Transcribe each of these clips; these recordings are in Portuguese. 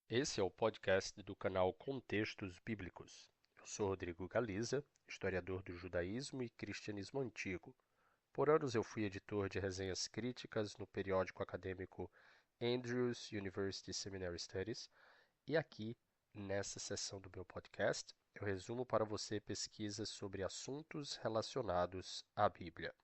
Esse é o podcast do canal Contextos Bíblicos. Eu sou Rodrigo Galiza, historiador do judaísmo e cristianismo antigo. Por anos eu fui editor de resenhas críticas no periódico acadêmico Andrews University Seminary Studies, e aqui, nessa seção do meu podcast, eu resumo para você pesquisas sobre assuntos relacionados à Bíblia.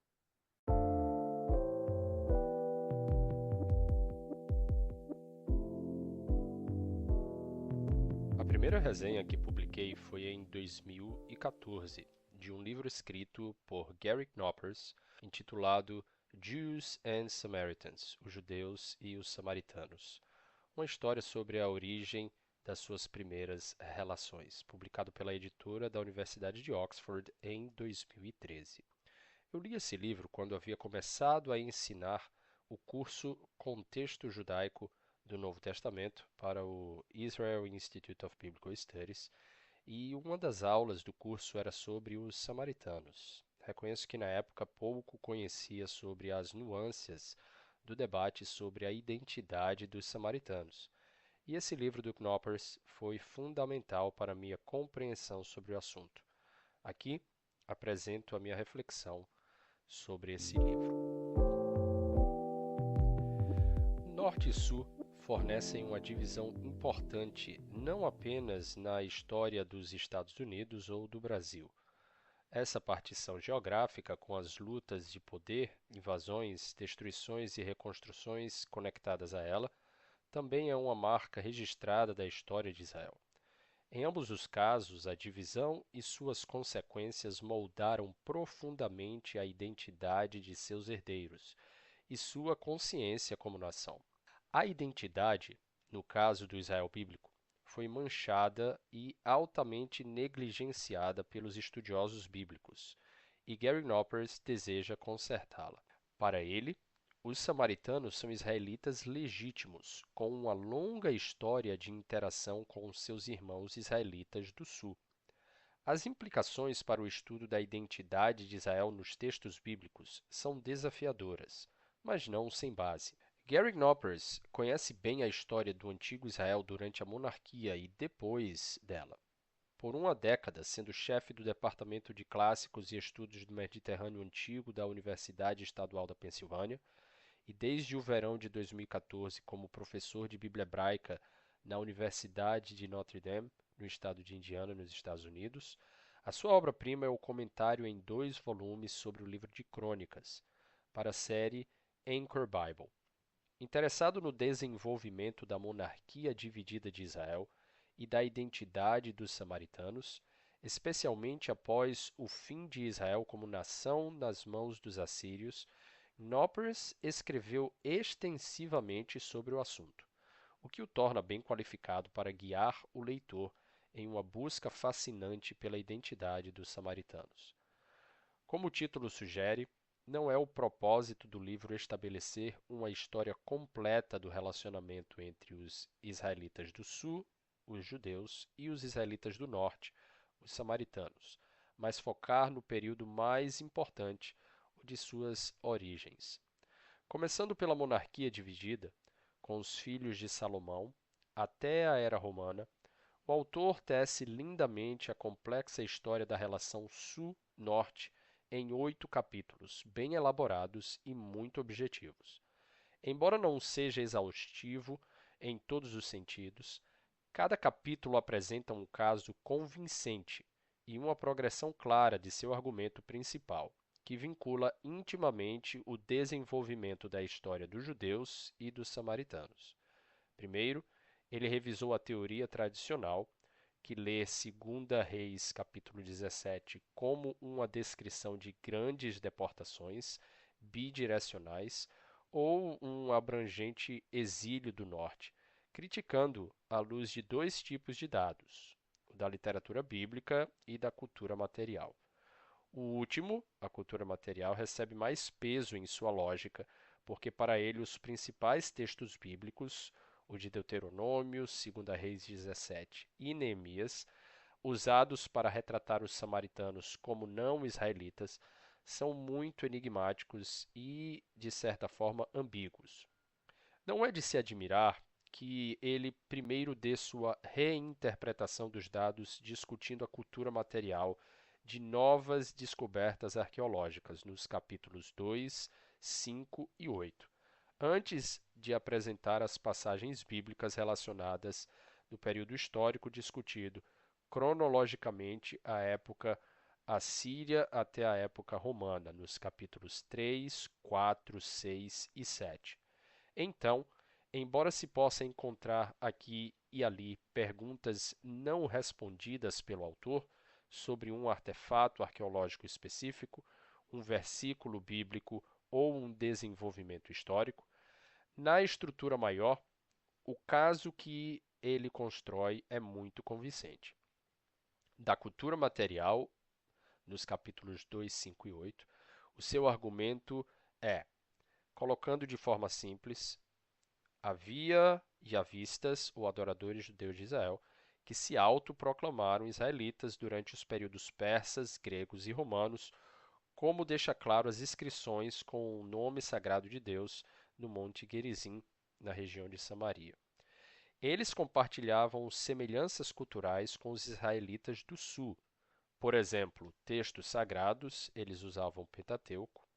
A primeira resenha que publiquei foi em 2014, de um livro escrito por Gary Knoppers, intitulado Jews and Samaritans, os judeus e os samaritanos, uma história sobre a origem das suas primeiras relações, publicado pela editora da Universidade de Oxford em 2013. Eu li esse livro quando havia começado a ensinar o curso Contexto Judaico do Novo Testamento para o Israel Institute of Biblical Studies, e uma das aulas do curso era sobre os samaritanos. Reconheço que na época pouco conhecia sobre as nuances do debate sobre a identidade dos samaritanos. E esse livro do Knoppers foi fundamental para minha compreensão sobre o assunto. Aqui apresento a minha reflexão sobre esse livro. Norte e Sul fornecem uma divisão importante não apenas na história dos Estados Unidos ou do Brasil. Essa partição geográfica, com as lutas de poder, invasões, destruições e reconstruções conectadas a ela, também é uma marca registrada da história de Israel. Em ambos os casos, a divisão e suas consequências moldaram profundamente a identidade de seus herdeiros e sua consciência como nação. A identidade, no caso do Israel bíblico, foi manchada e altamente negligenciada pelos estudiosos bíblicos, e Gary Knoppers deseja consertá-la. Para ele, os samaritanos são israelitas legítimos, com uma longa história de interação com seus irmãos israelitas do sul. As implicações para o estudo da identidade de Israel nos textos bíblicos são desafiadoras, mas não sem base. Gary Knoppers conhece bem a história do antigo Israel durante a monarquia e depois dela. Por uma década, sendo chefe do Departamento de Clássicos e Estudos do Mediterrâneo Antigo da Universidade Estadual da Pensilvânia, e desde o verão de 2014 como professor de Bíblia Hebraica na Universidade de Notre Dame, no estado de Indiana, nos Estados Unidos, a sua obra-prima é o comentário em 2 volumes sobre o livro de Crônicas, para a série Anchor Bible. Interessado no desenvolvimento da monarquia dividida de Israel e da identidade dos samaritanos, especialmente após o fim de Israel como nação nas mãos dos assírios, Knoppers escreveu extensivamente sobre o assunto, o que o torna bem qualificado para guiar o leitor em uma busca fascinante pela identidade dos samaritanos. Como o título sugere, não é o propósito do livro estabelecer uma história completa do relacionamento entre os israelitas do sul, os judeus, e os israelitas do norte, os samaritanos, mas focar no período mais importante, o de suas origens. Começando pela monarquia dividida, com os filhos de Salomão, até a Era Romana, o autor tece lindamente a complexa história da relação sul-norte em 8 capítulos, bem elaborados e muito objetivos. Embora não seja exaustivo em todos os sentidos, cada capítulo apresenta um caso convincente e uma progressão clara de seu argumento principal, que vincula intimamente o desenvolvimento da história dos judeus e dos samaritanos. Primeiro, ele revisou a teoria tradicional, que lê 2 Reis capítulo 17 como uma descrição de grandes deportações bidirecionais ou um abrangente exílio do norte, criticando à luz de 2 tipos de dados, o da literatura bíblica e da cultura material. O último, a cultura material, recebe mais peso em sua lógica, porque para ele os principais textos bíblicos, o de Deuteronômio, 2 Reis 17 e Neemias, usados para retratar os samaritanos como não israelitas, são muito enigmáticos e, de certa forma, ambíguos. Não é de se admirar que ele primeiro dê sua reinterpretação dos dados, discutindo a cultura material de novas descobertas arqueológicas, nos capítulos 2, 5 e 8, antes de apresentar as passagens bíblicas relacionadas no período histórico discutido cronologicamente a época assíria até a época romana, nos capítulos 3, 4, 6 e 7. Então, embora se possa encontrar aqui e ali perguntas não respondidas pelo autor sobre um artefato arqueológico específico, um versículo bíblico ou um desenvolvimento histórico, na estrutura maior, o caso que ele constrói é muito convincente. Da cultura material, nos capítulos 2, 5 e 8, o seu argumento é, colocando de forma simples, havia yavistas, ou adoradores do Deus de Israel, que se autoproclamaram israelitas durante os períodos persas, gregos e romanos, como deixa claro as inscrições com o nome sagrado de Deus no Monte Gerizim, na região de Samaria. Eles compartilhavam semelhanças culturais com os israelitas do sul. Por exemplo, textos sagrados, eles usavam o Pentateuco,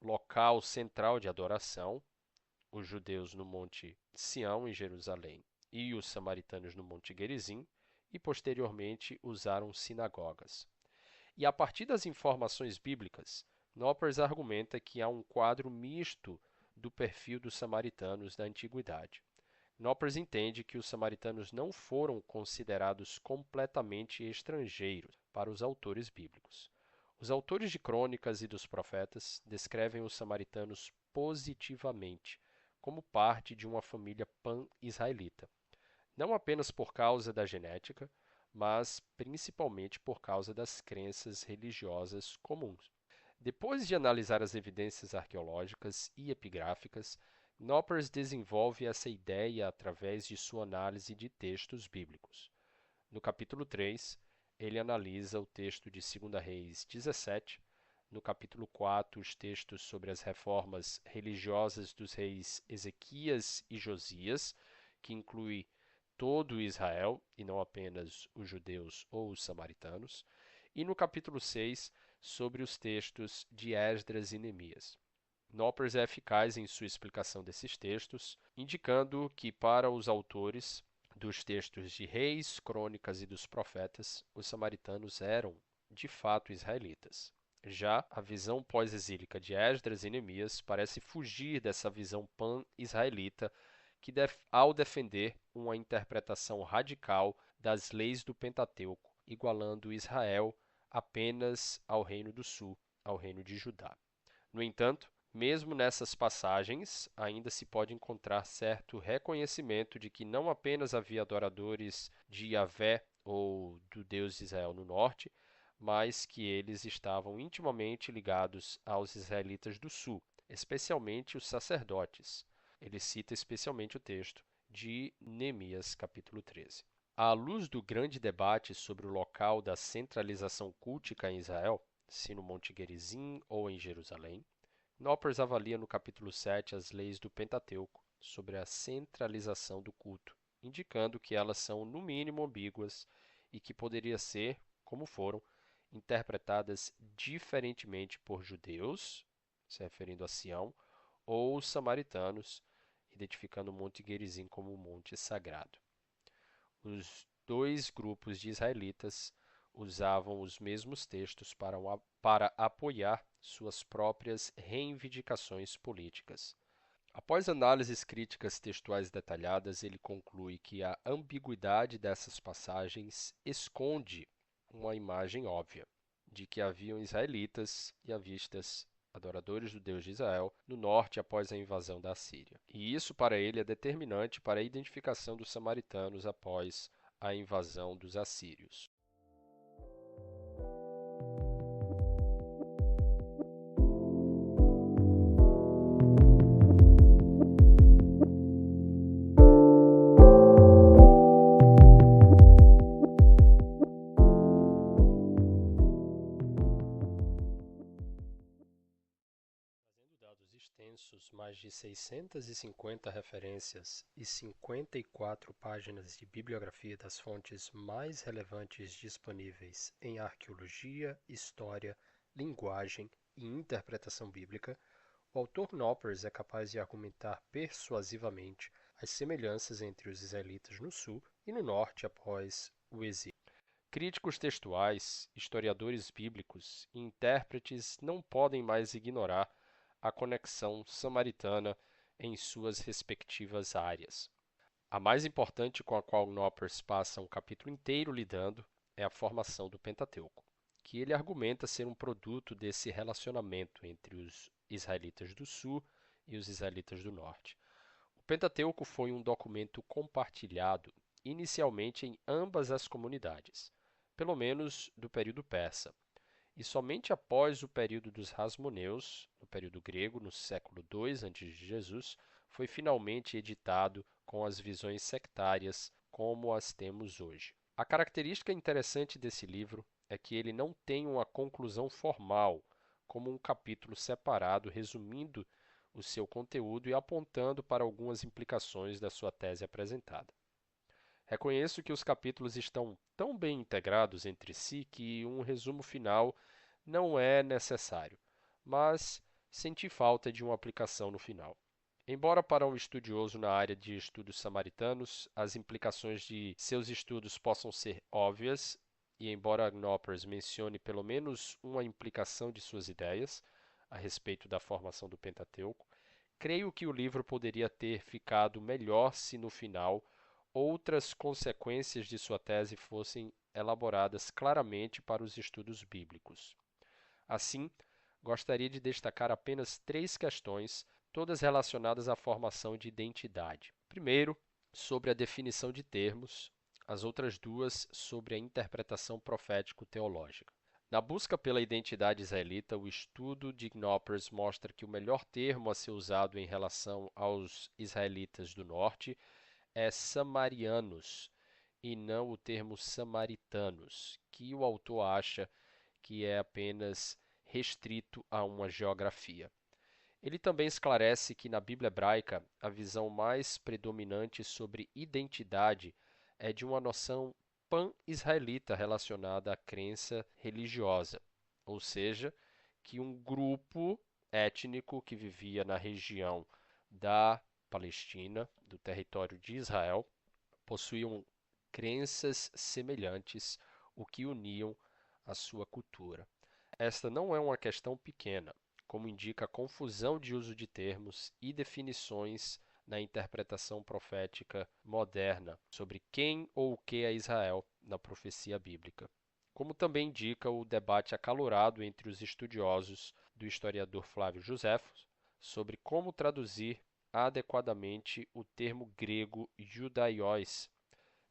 local central de adoração, os judeus no Monte Sião, em Jerusalém, e os samaritanos no Monte Gerizim, e posteriormente usaram sinagogas. E a partir das informações bíblicas, Noppers argumenta que há um quadro misto do perfil dos samaritanos da antiguidade. Noppers entende que os samaritanos não foram considerados completamente estrangeiros para os autores bíblicos. Os autores de crônicas e dos profetas descrevem os samaritanos positivamente, como parte de uma família pan-israelita, não apenas por causa da genética, mas principalmente por causa das crenças religiosas comuns. Depois de analisar as evidências arqueológicas e epigráficas, Noppers desenvolve essa ideia através de sua análise de textos bíblicos. No capítulo 3, ele analisa o texto de 2 Reis 17, no capítulo 4, os textos sobre as reformas religiosas dos reis Ezequias e Josias, que inclui todo Israel e não apenas os judeus ou os samaritanos, e no capítulo 6, sobre os textos de Esdras e Neemias. Noppers é eficaz em sua explicação desses textos, indicando que, para os autores dos textos de Reis, Crônicas e dos Profetas, os samaritanos eram, de fato, israelitas. Já a visão pós-exílica de Esdras e Neemias parece fugir dessa visão pan-israelita que, ao defender uma interpretação radical das leis do Pentateuco, igualando Israel apenas ao Reino do Sul, ao Reino de Judá. No entanto, mesmo nessas passagens, ainda se pode encontrar certo reconhecimento de que não apenas havia adoradores de Yahvé ou do Deus de Israel no norte, mas que eles estavam intimamente ligados aos israelitas do sul, especialmente os sacerdotes. Ele cita especialmente o texto de Neemias, capítulo 13. À luz do grande debate sobre o local da centralização cultica em Israel, se no Monte Gerizim ou em Jerusalém, Noppers avalia no capítulo 7 as leis do Pentateuco sobre a centralização do culto, indicando que elas são, no mínimo, ambíguas e que poderia ser, como foram, interpretadas diferentemente por judeus, se referindo a Sião, ou samaritanos, identificando o Monte Gerizim como um monte sagrado. Os dois grupos de israelitas usavam os mesmos textos para apoiar suas próprias reivindicações políticas. Após análises críticas textuais detalhadas, ele conclui que a ambiguidade dessas passagens esconde uma imagem óbvia de que haviam israelitas e yavistas, adoradores do Deus de Israel, no norte após a invasão da Assíria. E isso, para ele, é determinante para a identificação dos samaritanos após a invasão dos assírios. mais de 650 referências e 54 páginas de bibliografia das fontes mais relevantes disponíveis em arqueologia, história, linguagem e interpretação bíblica, o autor Knoppers é capaz de argumentar persuasivamente as semelhanças entre os israelitas no sul e no norte após o exílio. Críticos textuais, historiadores bíblicos e intérpretes não podem mais ignorar a conexão samaritana em suas respectivas áreas. A mais importante, com a qual Knoppers passa um capítulo inteiro lidando, é a formação do Pentateuco, que ele argumenta ser um produto desse relacionamento entre os israelitas do sul e os israelitas do norte. O Pentateuco foi um documento compartilhado inicialmente em ambas as comunidades, pelo menos do período persa, e somente após o período dos Hasmoneus, no período grego, no século II a.C., foi finalmente editado com as visões sectárias como as temos hoje. A característica interessante desse livro é que ele não tem uma conclusão formal, como um capítulo separado resumindo o seu conteúdo e apontando para algumas implicações da sua tese apresentada. Reconheço que os capítulos estão tão bem integrados entre si que um resumo final não é necessário, mas senti falta de uma aplicação no final. Embora para um estudioso na área de estudos samaritanos, as implicações de seus estudos possam ser óbvias, e embora Knoppers mencione pelo menos uma implicação de suas ideias a respeito da formação do Pentateuco, creio que o livro poderia ter ficado melhor se no final outras consequências de sua tese fossem elaboradas claramente para os estudos bíblicos. Assim, gostaria de destacar apenas 3 questões, todas relacionadas à formação de identidade. Primeiro, sobre a definição de termos, as outras 2 sobre a interpretação profético-teológica. Na busca pela identidade israelita, o estudo de Knoppers mostra que o melhor termo a ser usado em relação aos israelitas do norte é samarianos, e não o termo samaritanos, que o autor acha que é apenas restrito a uma geografia. Ele também esclarece que na Bíblia hebraica a visão mais predominante sobre identidade é de uma noção pan-israelita relacionada à crença religiosa, ou seja, que um grupo étnico que vivia na região da Palestina, do território de Israel, possuíam crenças semelhantes, o que uniam a sua cultura. Esta não é uma questão pequena, como indica a confusão de uso de termos e definições na interpretação profética moderna sobre quem ou o que é Israel na profecia bíblica. Como também indica o debate acalorado entre os estudiosos do historiador Flávio Joséfos sobre como traduzir adequadamente o termo grego judaios.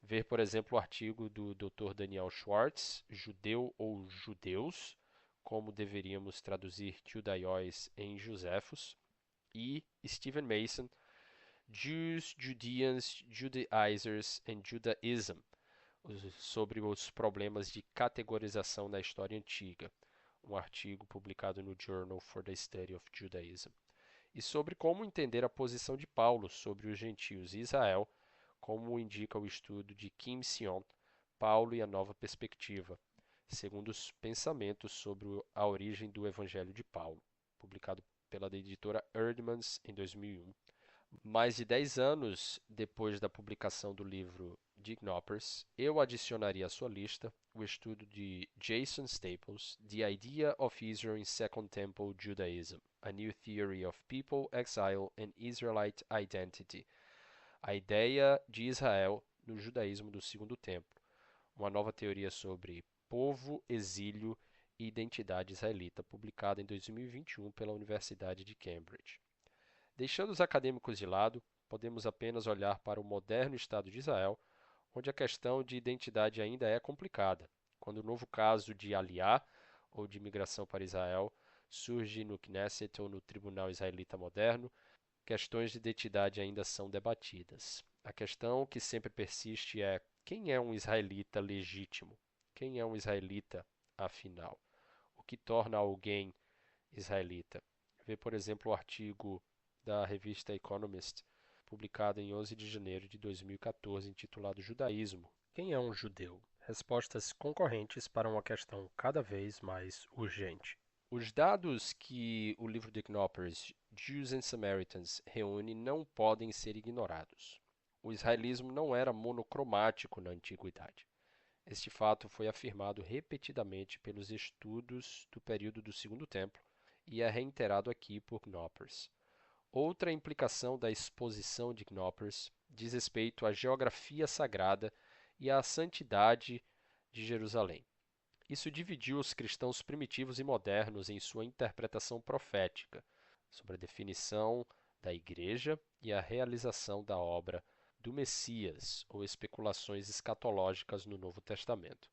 Ver, por exemplo, o artigo do Dr. Daniel Schwartz, Judeu ou Judeus, como deveríamos traduzir judaios em Joséfos, e Stephen Mason, Jews, Judeans, Judaizers and Judaism, sobre os problemas de categorização na história antiga, um artigo publicado no Journal for the Study of Judaism, e sobre como entender a posição de Paulo sobre os gentios e Israel, como indica o estudo de Kim Sion, Paulo e a Nova Perspectiva, segundo os pensamentos sobre a origem do Evangelho de Paulo, publicado pela editora Eerdmans em 2001. Mais de 10 anos depois da publicação do livro de Knoppers, eu adicionaria à sua lista o estudo de Jason Staples, The Idea of Israel in Second Temple Judaism, A New Theory of People, Exile and Israelite Identity, a ideia de Israel no judaísmo do Segundo Templo, uma nova teoria sobre povo, exílio e identidade israelita, publicada em 2021 pela Universidade de Cambridge. Deixando os acadêmicos de lado, podemos apenas olhar para o moderno Estado de Israel, onde a questão de identidade ainda é complicada. Quando o novo caso de Aliá, ou de imigração para Israel, surge no Knesset ou no Tribunal Israelita Moderno, questões de identidade ainda são debatidas. A questão que sempre persiste é: quem é um israelita legítimo? Quem é um israelita, afinal? O que torna alguém israelita? Vê, por exemplo, o artigo da revista Economist, publicado em 11 de janeiro de 2014, intitulado Judaísmo. Quem é um judeu? Respostas concorrentes para uma questão cada vez mais urgente. Os dados que o livro de Knopper's Jews and Samaritans reúne não podem ser ignorados. O israelismo não era monocromático na antiguidade. Este fato foi afirmado repetidamente pelos estudos do período do Segundo Templo e é reiterado aqui por Knoppers. Outra implicação da exposição de Knoppers diz respeito à geografia sagrada e à santidade de Jerusalém. Isso dividiu os cristãos primitivos e modernos em sua interpretação profética sobre a definição da igreja e a realização da obra do Messias ou especulações escatológicas no Novo Testamento,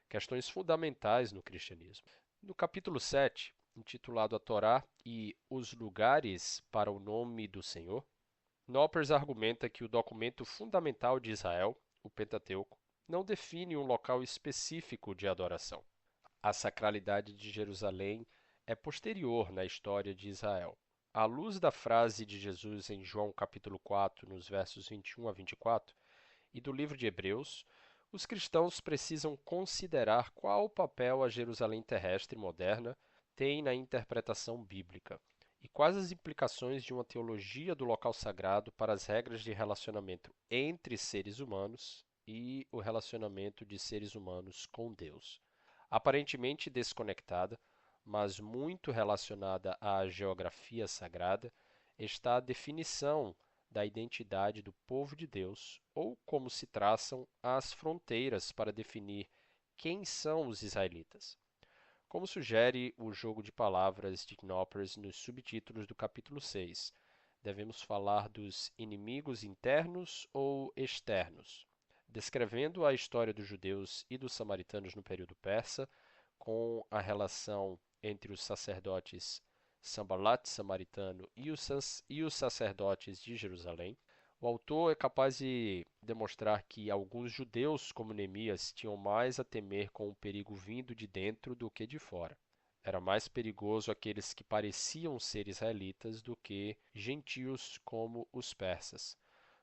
questões fundamentais no cristianismo. No capítulo 7, intitulado A Torá e os lugares para o nome do Senhor, Knoppers argumenta que o documento fundamental de Israel, o Pentateuco, não define um local específico de adoração. A sacralidade de Jerusalém é posterior na história de Israel. À luz da frase de Jesus em João capítulo 4, nos versos 21 a 24, e do livro de Hebreus, os cristãos precisam considerar qual papel a Jerusalém terrestre moderna tem na interpretação bíblica e quais as implicações de uma teologia do local sagrado para as regras de relacionamento entre seres humanos e o relacionamento de seres humanos com Deus. Aparentemente desconectada, mas muito relacionada à geografia sagrada, está a definição da identidade do povo de Deus, ou como se traçam as fronteiras para definir quem são os israelitas. Como sugere o jogo de palavras de Knoppers nos subtítulos do capítulo 6, devemos falar dos inimigos internos ou externos, descrevendo a história dos judeus e dos samaritanos no período persa, com a relação entre os sacerdotes Sanballat samaritano e os sacerdotes de Jerusalém. O autor é capaz de demonstrar que alguns judeus, como Neemias, tinham mais a temer com o perigo vindo de dentro do que de fora. Era mais perigoso aqueles que pareciam ser israelitas do que gentios como os persas.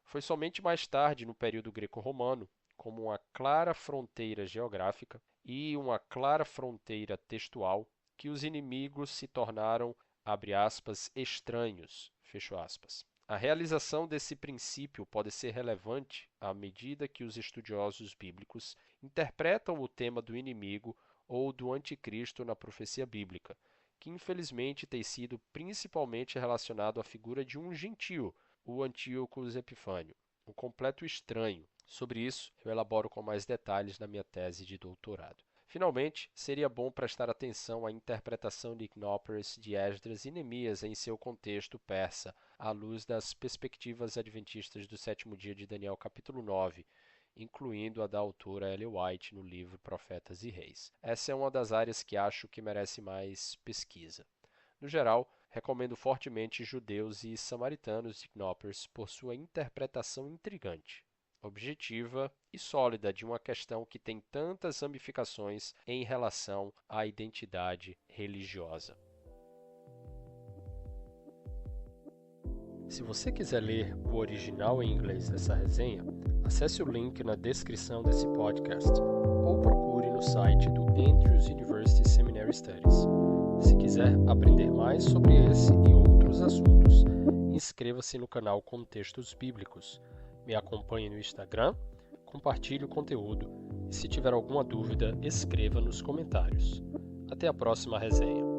Foi somente mais tarde, no período greco-romano, como uma clara fronteira geográfica e uma clara fronteira textual, que os inimigos se tornaram, abre aspas, estranhos, fecho aspas. A realização desse princípio pode ser relevante à medida que os estudiosos bíblicos interpretam o tema do inimigo ou do anticristo na profecia bíblica, que infelizmente tem sido principalmente relacionado à figura de um gentio, o Antíoco Epifânio, um completo estranho. Sobre isso, eu elaboro com mais detalhes na minha tese de doutorado. Finalmente, seria bom prestar atenção à interpretação de Knoppers de Esdras e Neemias em seu contexto persa, à luz das perspectivas adventistas do sétimo dia de Daniel capítulo 9, incluindo a da autora Ellen White no livro Profetas e Reis. Essa é uma das áreas que acho que merece mais pesquisa. No geral, recomendo fortemente Judeus e Samaritanos de Knoppers por sua interpretação intrigante, objetiva e sólida de uma questão que tem tantas ramificações em relação à identidade religiosa. Se você quiser ler o original em inglês dessa resenha, acesse o link na descrição desse podcast ou procure no site do Andrews University Seminary Studies. Se quiser aprender mais sobre esse e outros assuntos, inscreva-se no canal Contextos Bíblicos. Me acompanhe no Instagram, compartilhe o conteúdo e se tiver alguma dúvida, escreva nos comentários. Até a próxima resenha.